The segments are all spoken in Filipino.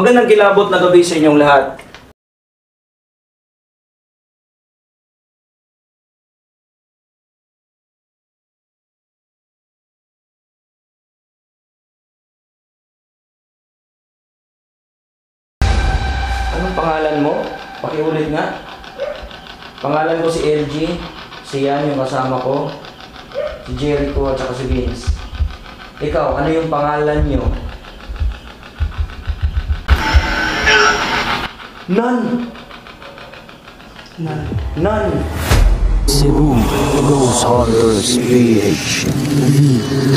Magandang kilabot na gabi sa inyong lahat. Anong pangalan mo? Pakiulit nga. Pangalan ko si LG. Si Yan yung kasama ko. Si Jericho at saka si Vince. Ikaw, ano yung pangalan nyo? None. None. Cebu Ghost Hunters PH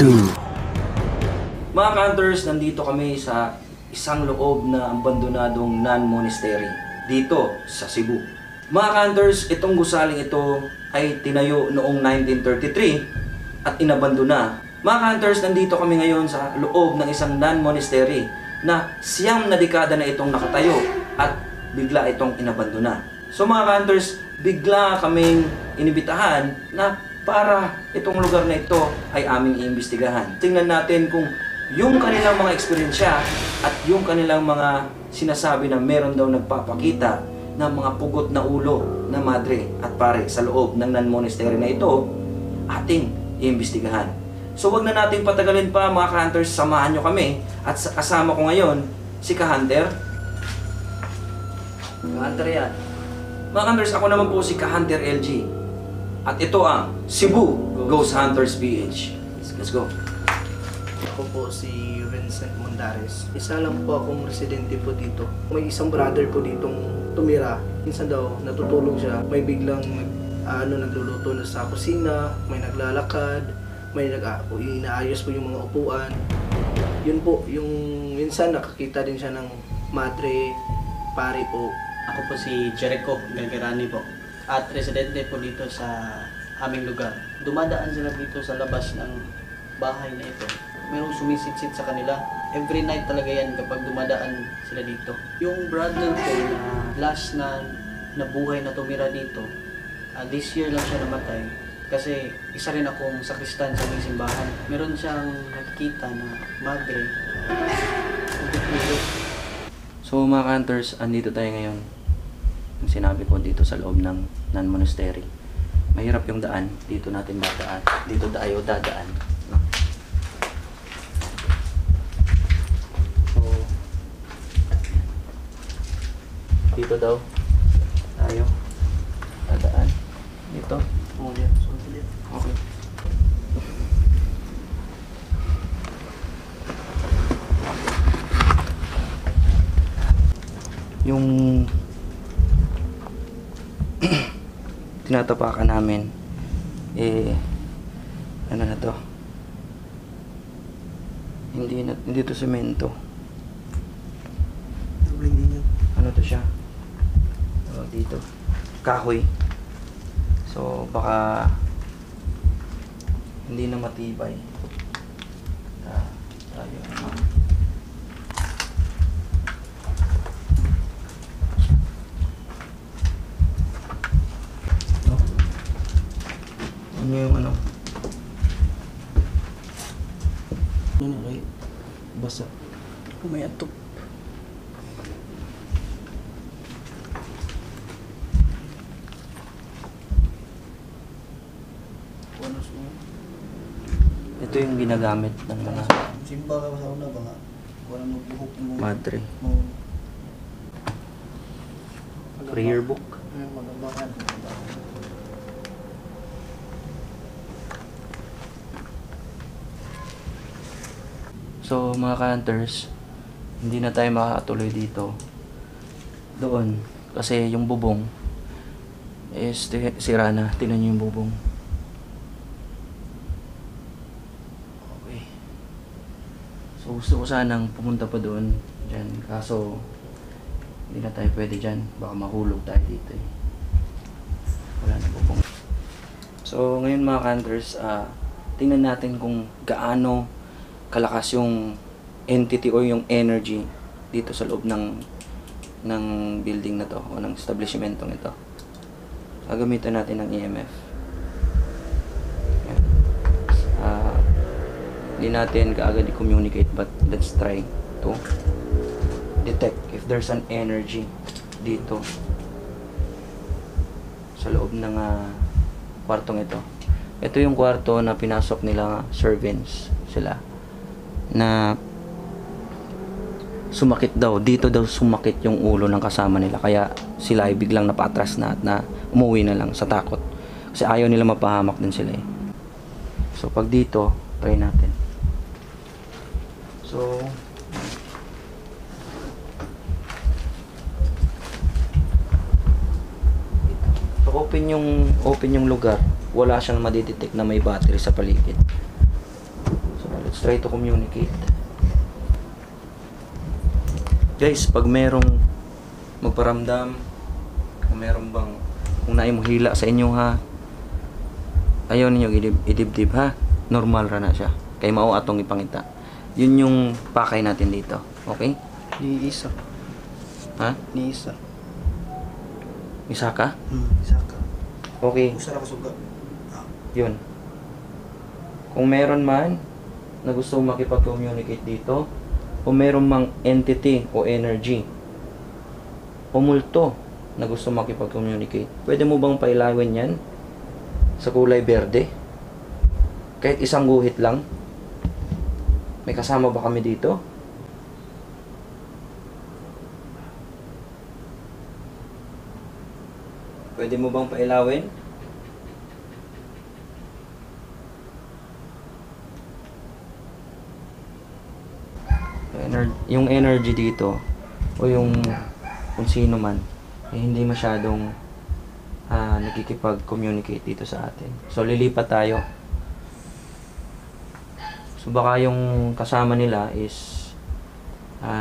2. Mga Hunters, nandito kami sa isang loob na abandonadong non-monastery dito sa Cebu. Mga Hunters, itong gusaling ito ay tinayo noong 1933 at inabandona. Mga Hunters, nandito kami ngayon sa loob ng isang non-monastery na siyam na dekada na itong nakatayo at bigla itong inabandona. So mga Hunters, bigla kaming inibitahan na para itong lugar na ito ay aming iimbestigahan. Tingnan natin kung yung kanilang mga eksperyensya at yung kanilang mga sinasabi na meron daw nagpapakita ng mga pugot na ulo na madre at pare sa loob ng non-monastery na ito, ating iimbestigahan. So wag na natin patagalin pa mga Hunters, samahan nyo kami at kasama ko ngayon si Ka-Hunter. Ka-Hunter yan. Mga Hunters, ako naman po si Ka-Hunter LG. At ito ang Cebu Ghost Hunters PH. Let's go. Ako po si Vincent Mondares. Isa lang po akong residente po dito. May isang brother po ditong tumira. Minsan daw natutulog siya. May biglang nagluluto na sa kusina, may naglalakad, may inaayos po yung mga upuan. Yun po, yung minsan nakakita din siya ng madre, pare po. Ako po si Jericho Galgerani po at residente po dito sa aming lugar. Dumadaan sila dito sa labas ng bahay na ito. Mayroong sumisitsit sa kanila. Every night talaga yan kapag dumadaan sila dito. Yung brother ko na last na nabuhay na tumira dito, this year lang siya namatay. Kasi isa rin akong sakristan sa aming simbahan. Meron siyang nakikita na madre. So mga Hunters, andito tayo ngayon. Yung sinabi ko dito sa loob ng non-monastery. Mahirap yung daan. Dito natin dadaan. Dito tayo dadaan. No? So, dito daw tayo dadaan. Dito. Okay. Yung tinatapakan namin ano na to, hindi to semento, ano to siya, dito kahoy, so baka hindi na matibay. Tayo ano yung ano? Ano kay basa. Umayatop. Ito yung ginagamit ng mga Simba ka sa una ba nga? Wala mo buhok mo. madre. Prayer book. Magabangan. So mga Hunters, hindi na tayo makakatuloy dito doon kasi yung bubong is sira na. Tingnan nyo yung bubong. Okay. So gusto ko sanang pumunta pa doon dyan, kaso hindi na tayo pwede dyan, baka mahulog tayo dito eh. Wala na bubong. So ngayon mga Hunters, tingnan natin kung gaano kalakas yung entity o yung energy dito sa loob ng building na to o ng establishmentong ito. Gagamitan natin ng EMF. Hindi natin kaagad i-communicate, but let's try to. detect if there's an energy dito sa loob ng kwartong ito. Ito yung kwarto na pinasok nila servants sila na sumakit daw. Dito daw sumakit yung ulo ng kasama nila. Kaya sila ay biglang napatras na at na umuwi na lang sa takot. Kasi ayaw nila mapahamak din sila eh. So pag dito, try natin. So open yung lugar. Wala siyang madidetect na may battery sa paligid. So let's try to communicate. Guys, pag merong magparamdam, kung meron bang kung naimhila sa inyo ha, ayaw ninyo idibdib ha, normal ra na siya. Kay mao atong ipangita. Yun yung pakay natin dito. Okay? Ni isa. Ha? Ni isa. Isa ka? Isa ka. Okay. Usa ra ka suga. Yun. Kung meron man na gusto makipag-communicate dito, o meron mang entity o energy o multo na gusto makipag-communicate, pwede mo bang pailawin yan sa kulay berde? Kahit isang guhit lang? May kasama ba kami dito? Pwede mo bang pailawin? Yung energy dito o yung kung sino man eh, hindi masyadong nakikipag-communicate dito sa atin. So lilipat tayo. So baka yung kasama nila is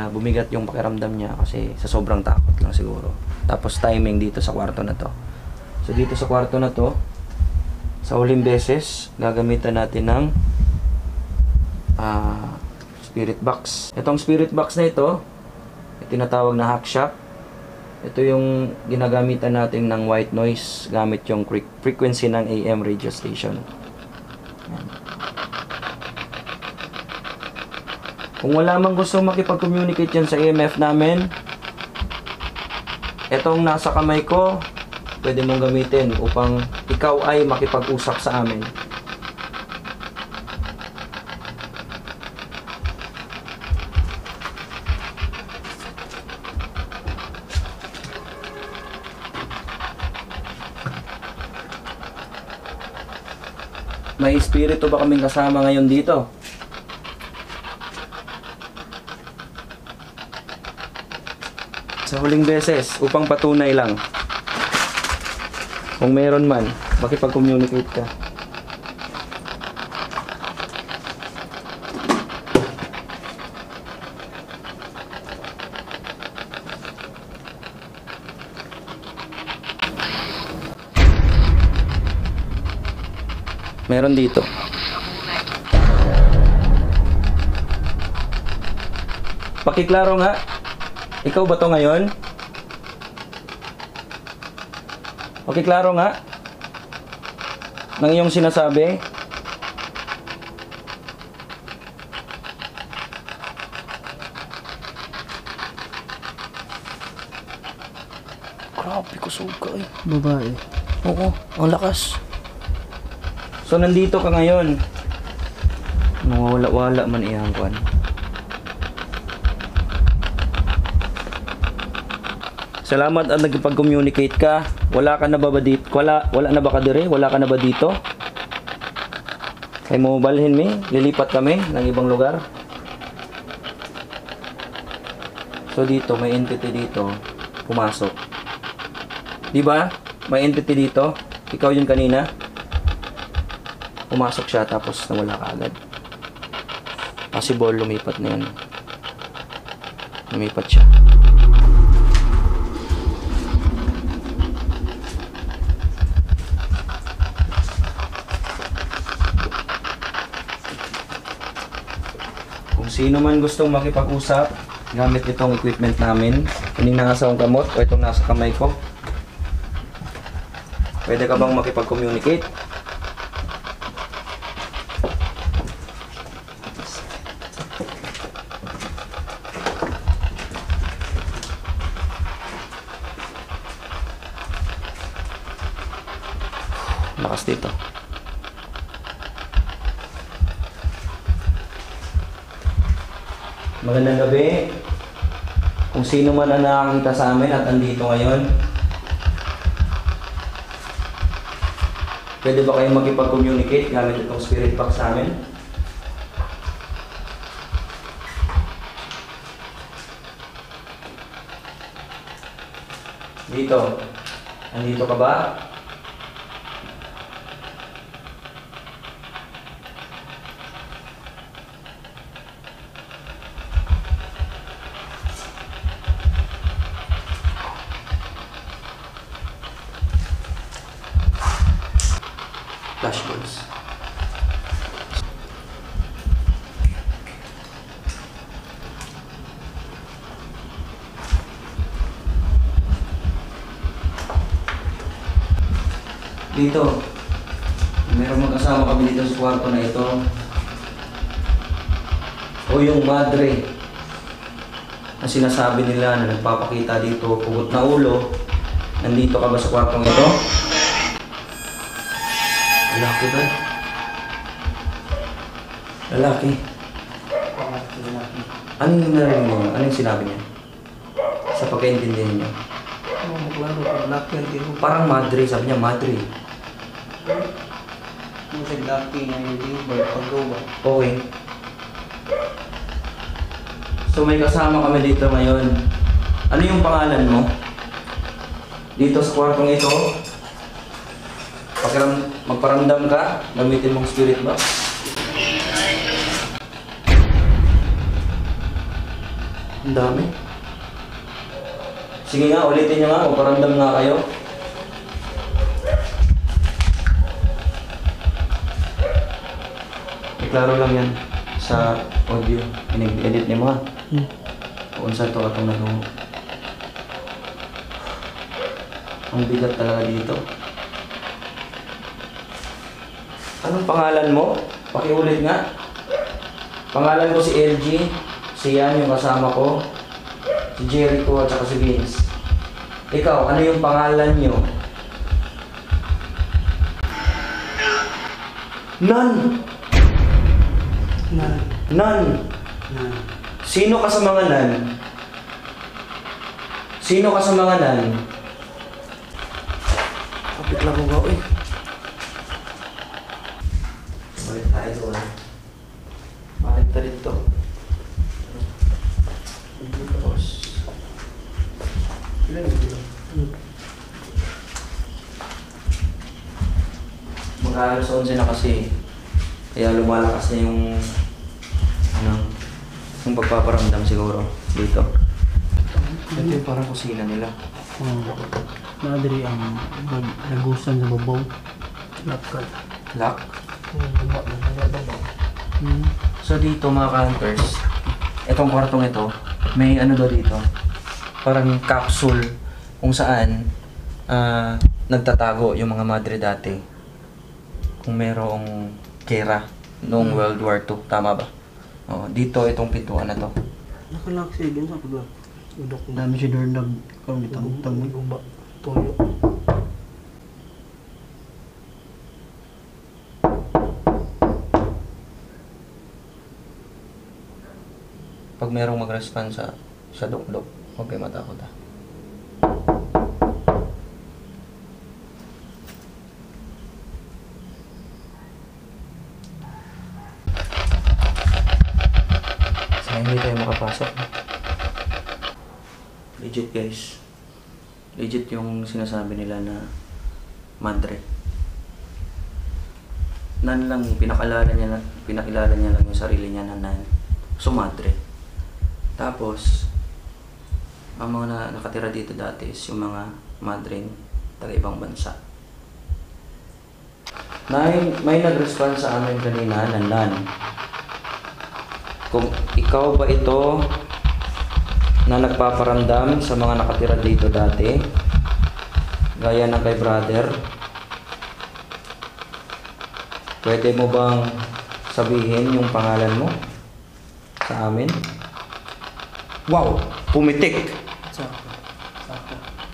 bumigat yung pakiramdam niya kasi sa sobrang takot lang siguro. Tapos timing dito sa kwarto na to. So dito sa kwarto na to, sa huling beses gagamitan natin ng spirit box. Itong spirit box na ito, tinatawag na hack shop. Ito yung ginagamitan natin ng white noise gamit yung frequency ng AM radio station. Yan. Kung wala mang gusto makipag-communicate yan sa EMF namin, itong nasa kamay ko, pwede mong gamitin upang ikaw ay makipag-usap sa amin. May espiritu ba kaming kasama ngayon dito? Sa huling beses, upang patunay lang. Kung meron man, makipag-communicate ka. Meron dito. Pakiklaro nga. Ikaw ba to ngayon? Pakiklaro nga. Nang iyong sinasabi. Grabe ko suga eh. Babae. Oo, ang lakas. So nandito ka ngayon. Wala man iyang kwan. Salamat at nagpag-communicate ka. Wala ka na ba dito? Wala na ba ka dire? Wala ka na ba dito? Kay mo balhin mi, lilipat kami ng ibang lugar. So dito may entity dito pumasok. 'Di ba? May entity dito. Ikaw yun kanina. Pumasok siya tapos nawala ka agad. Possible lumipat na yun. Lumipat siya. Kung sino man gustong makipag-usap gamit itong equipment namin, kuning nasa akong kamot o itong nasa kamay ko, pwede ka bang makipag-communicate? dito. Magandang gabi. Kung sino man ang nakakita sa amin at andito ngayon, pwede ba kayong makipag-communicate gamit itong spirit box sa amin? Dito. Andito ka ba? Flashballs. Dito, meron magkasama kami dito sa kwarto na ito. O yung madre na sinasabi nila na nagpapakita dito, pugot na ulo. Nandito ka ba sa kwartong ito? Lalaki ba? Lalaki. Ano yung narinig mo? Ano yung sinabi niya? Sa pagkaintindi niyo? Parang madre, sabi niya madre. Yung sa laki na hindi ba paggawa. Okay. So may kasama kami dito ngayon. Ano yung pangalan mo? Dito sa kwartong ito, magparamdam ka, gamitin mong spirit box. Ang dami. Sige nga, ulitin nyo nga, magparamdam nga kayo. Klaro lang yan sa audio. Edit niyo mga. Kung saan ito atong nag-uho. Ang bigat talaga dito. Anong pangalan mo? Pakiulit nga. Pangalan ko si LG. Si Yan yung kasama ko. Si Jericho at saka si Vince. Ikaw, ano yung pangalan nyo? None! Nan. Sino ka sa mga nan? Sino ka sa mga nan? Kapit lang ko ba, uy. Balik tayo doon. Balik tayo dito. Tapos. Ilan yung dito? Mag-aalas 11 na kasi. Kaya lumalakas na yung yung pagpaparamdam siguro dito. Ito yung parang kusina nila. Nadiri ang nagusan sa babaw. Lakal. Lock? So dito mga hunters, itong kwartong ito, may ano daw dito, parang capsule kung saan nagtatago yung mga madre dati. Kung merong kera noong World War II, tama ba? Oh, dito itong pintuan na to. Nakalaksi din sa pagla. Dami siya doon kami tangtang Guba. Toyo. Pag merong mag-respond sa dok-dok, huwag kayo matakot ha. Hindi tayo makapasok. Legit guys. Legit yung sinasabi nila na madre. Nan lang, pinakilala niya lang yung sarili niya na nan. So madre. Tapos, ang mga nakatira dito dati is yung mga madreng taga-ibang bansa. May nag-respond sa amin kanina na nan. Kung ikaw ba ito na nagpaparamdam sa mga nakatira dito dati, gaya ng kay brother, pwede mo bang sabihin yung pangalan mo sa amin? Wow! Pumitik!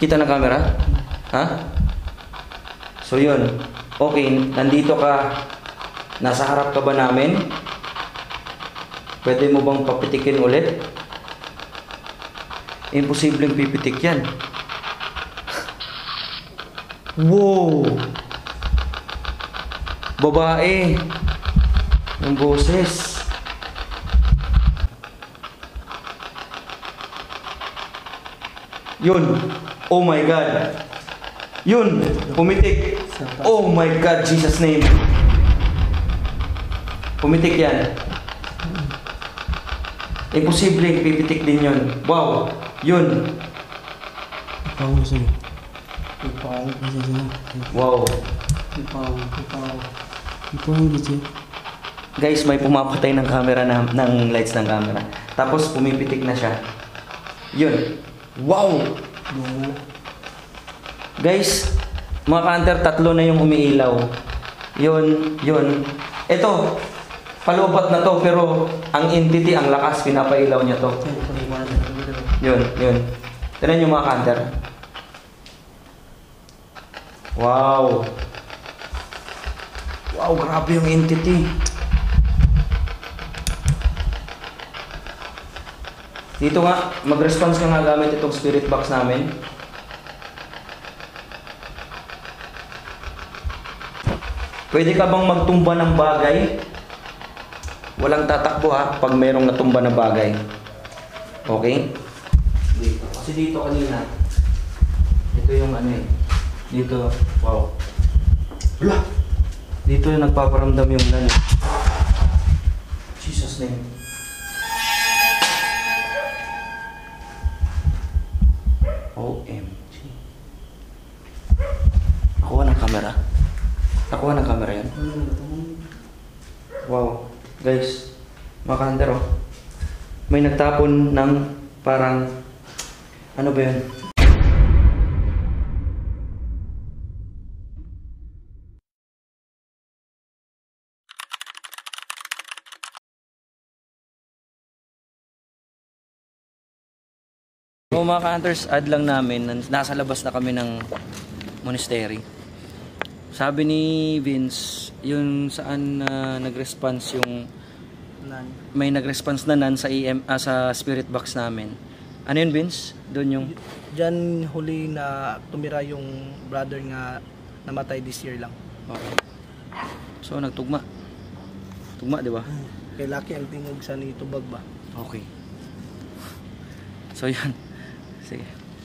Kita na camera? Ha? So yun, Okay, nandito ka. Nasa harap ka ba namin? Pwede mo bang papitikin ulit? Imposibleng pipitik yan. Wow! Babae. Yung boses. Yun. Oh my God. Yun. Pumitik. Oh my God, Jesus name. Pumitik yan. Imposible, pipitik din yun. Wow. Yun. Ipawang sa'yo. Ipawang kasi sa'yo. Wow. Ipawang dito. Guys, may pumapatay ng camera ng lights ng camera. Tapos pumipitik na siya. Yun. Wow! Guys, mga ka-hunter, 3 na yung umiilaw. Yun. Ito, palupat na to, pero ang entity, ang lakas, pinapailaw niya to. Yun. Tignan nyo mga ka-hunter. Wow! Wow, grabe yung entity. Dito nga, mag-response ka nga gamit itong spirit box namin. Pwede ka bang magtumba ng bagay? Walang tatakbo ha, pag mayroong natumba na bagay. Okay? Dito. Kasi dito kanina, ito yung ano eh. Dito, wow. Wala! Dito yung nagpaparamdam yung ano. Jesus name. OMG. Nakuha ng camera. Nakuha ng camera yan. Wow. Guys, mga ka-hunter oh. May nagtapon ng parang, ano ba yun? So mga ka-hunters, ad lang namin, nasa labas na kami ng monastery. Sabi ni Vince, yung saan nag-response yung may nag-response na nan sa sa spirit box namin. Ano yun Vince? Doon yung Diyan huli na tumira yung brother nga namatay this year lang. okay. So nagtugma. Tugma, di ba? Kay Lucky ang tingog sa ni Tubag ba? Okay. So yan. Sige.